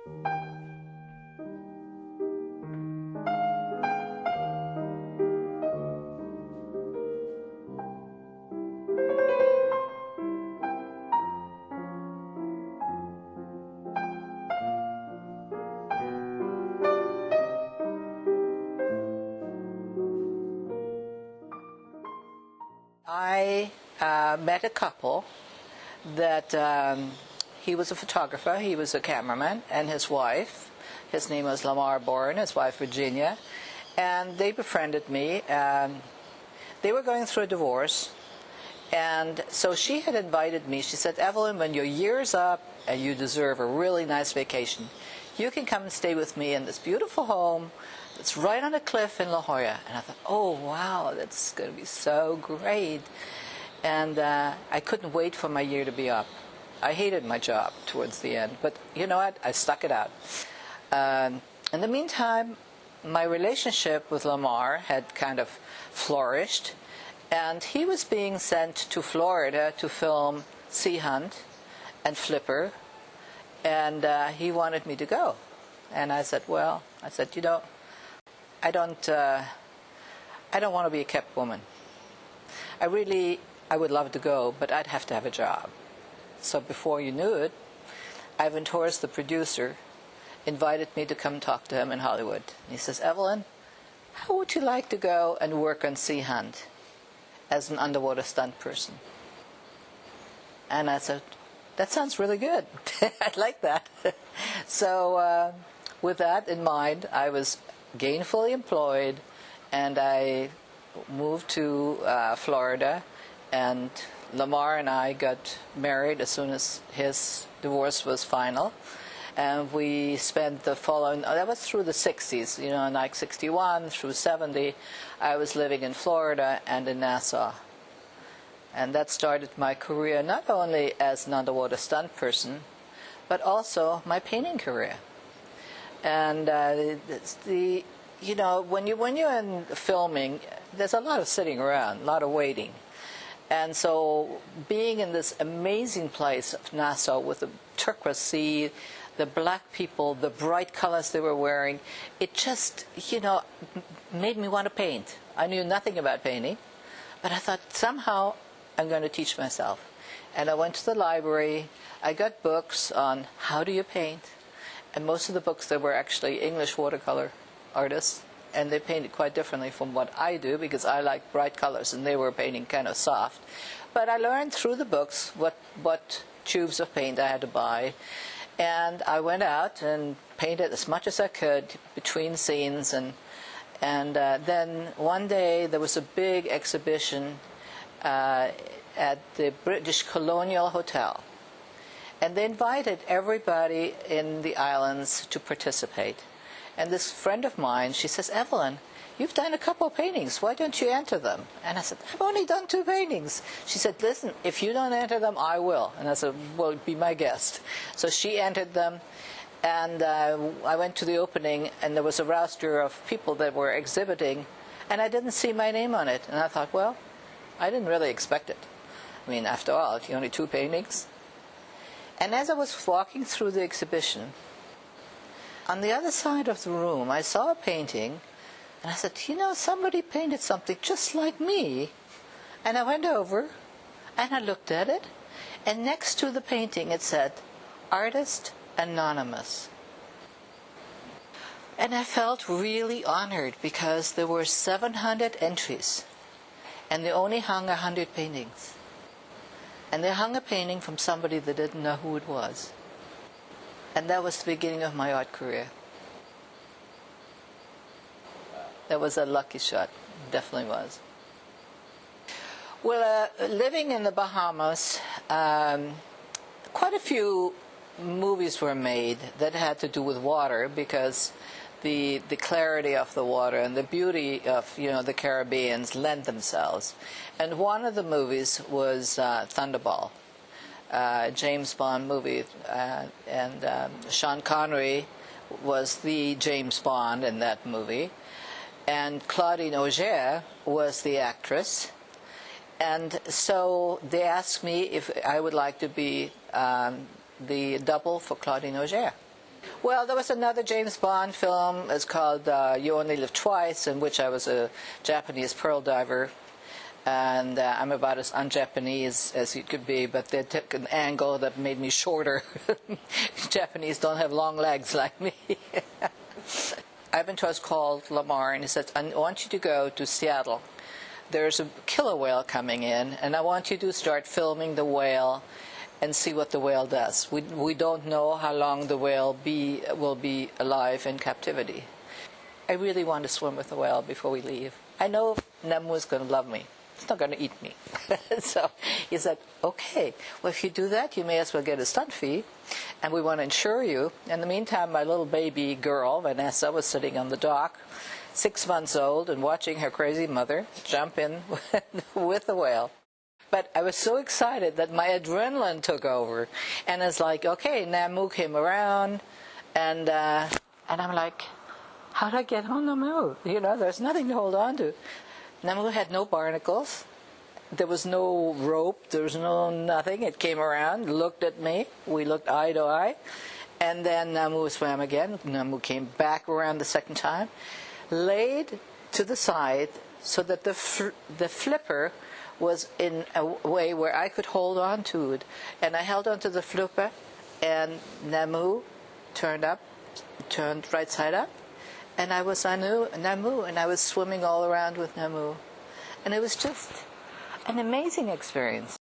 I met a couple that he was a photographer, he was a cameraman, and his wife, his name was Lamar Boren, his wife Virginia, and they befriended me. They were going through a divorce, and so she had invited me. She said, Evelyne, when your year's up and you deserve a really nice vacation, you can come and stay with me in this beautiful home that's right on a cliff in La Jolla. And I thought, oh, wow, that's going to be so great. And I couldn't wait for my year to be up. I hated my job towards the end, but you know what? I stuck it out. In the meantime, my relationship with Lamar had kind of flourished, and he was being sent to Florida to film Sea Hunt and Flipper, and he wanted me to go. And I said, you know, I don't want to be a kept woman. I would love to go, but I'd have to have a job. So before you knew it, Ivan Torres, the producer, invited me to come talk to him in Hollywood. And he says, Evelyne, how would you like to go and work on Sea Hunt as an underwater stunt person? And I said, that sounds really good. I'd like that. So with that in mind, I was gainfully employed, and I moved to Florida, and Lamar and I got married as soon as his divorce was final. And we spent the following, that was through the 60s, you know, like 61 through 70, I was living in Florida and in Nassau. And that started my career not only as an underwater stunt person, but also my painting career. And you know, when you're in filming, there's a lot of sitting around, a lot of waiting. And so being in this amazing place of Nassau with the turquoise sea, the black people, the bright colors they were wearing, it just, you know, made me want to paint. I knew nothing about painting, but I thought somehow I'm going to teach myself. And I went to the library. I got books on how do you paint. And most of the books, they were actually English watercolor artists, and they painted quite differently from what I do, because I like bright colors and they were painting kind of soft. But I learned through the books what tubes of paint I had to buy, and I went out and painted as much as I could between scenes. And then one day there was a big exhibition at the British Colonial Hotel, and they invited everybody in the islands to participate. And this friend of mine, she says, Evelyne, you've done a couple of paintings. Why don't you enter them? And I said, I've only done 2 paintings. She said, listen, if you don't enter them, I will. And I said, well, be my guest. So she entered them, and I went to the opening, and there was a roster of people that were exhibiting, and I didn't see my name on it. And I thought, well, I didn't really expect it. I mean, after all, only 2 paintings. And as I was walking through the exhibition, on the other side of the room, I saw a painting, and I said, you know, somebody painted something just like me. And I went over, and I looked at it, and next to the painting it said, Artist Anonymous. And I felt really honored, because there were 700 entries, and they only hung 100 paintings. And they hung a painting from somebody that didn't know who it was. And that was the beginning of my art career. That was a lucky shot. Definitely was. Well, living in the Bahamas, quite a few movies were made that had to do with water, because the clarity of the water and the beauty of, you know, the Caribbeans lent themselves. And one of the movies was Thunderball. James Bond movie, and Sean Connery was the James Bond in that movie, and Claudine Auger was the actress. And so they asked me if I would like to be the double for Claudine Auger. Well, there was another James Bond film. It's called You Only Live Twice, in which I was a Japanese pearl diver. And I'm about as un-Japanese as you could be, but they took an angle that made me shorter. Japanese don't have long legs like me. Ivan Toss called Lamar and he said, I want you to go to Seattle. There's a killer whale coming in, and I want you to start filming the whale and see what the whale does. We don't know how long the whale will be alive in captivity. I really want to swim with the whale before we leave. I know Nemu is going to love me. It's not going to eat me. So he said, okay, well, if you do that, you may as well get a stunt fee, and we want to insure you. In the meantime, my little baby girl, Vanessa, was sitting on the dock, 6 months old, and watching her crazy mother jump in with the whale. But I was so excited that my adrenaline took over. And it's like, okay, Nemu came around, and I'm like, how do I get on Nemu? You know, there's nothing to hold on to. Nemu had no barnacles. There was no rope. There was no nothing. It came around, looked at me. We looked eye to eye. And then Nemu swam again. Nemu came back around the second time, laid to the side so that the flipper was in a way where I could hold on to it. And I held on to the flipper, and Nemu turned right side up. And I was on Nemu, and I was swimming all around with Nemu. And it was just an amazing experience.